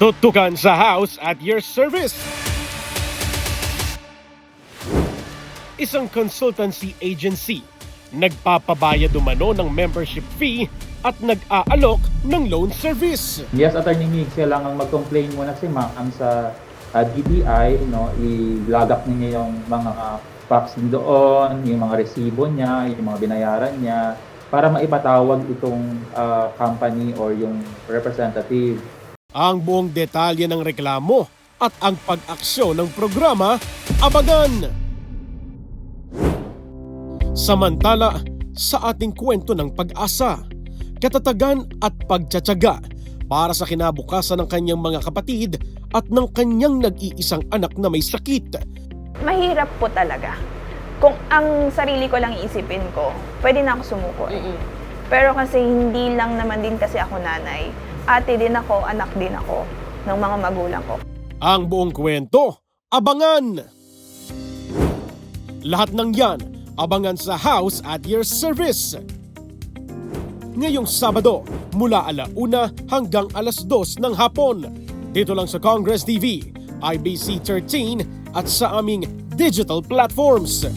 Tutukan sa house at your service. Isang consultancy agency nagpapabayad umano ng membership fee at nag-aalok ng loan service. Yes, Attorney Mig, kailangan mag-complain muna si ma'am sa DTI, i-log up ninyo yung mga facts doon, yung mga resibo niya, yung mga binayaran niya, para maipatawag itong company or yung representative. Ang buong detalye ng reklamo at ang pag-aksyon ng programa, abangan! Samantala, sa ating kwento ng pag-asa, katatagan at pagtsatsaga para sa kinabukasan ng kanyang mga kapatid at ng kanyang nag-iisang anak na may sakit. Mahirap po talaga. Kung ang sarili ko lang iisipin ko, pwede na ako sumuko. Pero kasi hindi lang naman din kasi ako nanay. Ate din ako, anak din ako ng mga magulang ko. Ang buong kwento, abangan! Lahat ng yan, abangan sa House at Your Service. Ngayong Sabado, mula 1:00 hanggang 2:00 ng hapon. Dito lang sa Congress TV, IBC 13 at sa aming digital platforms.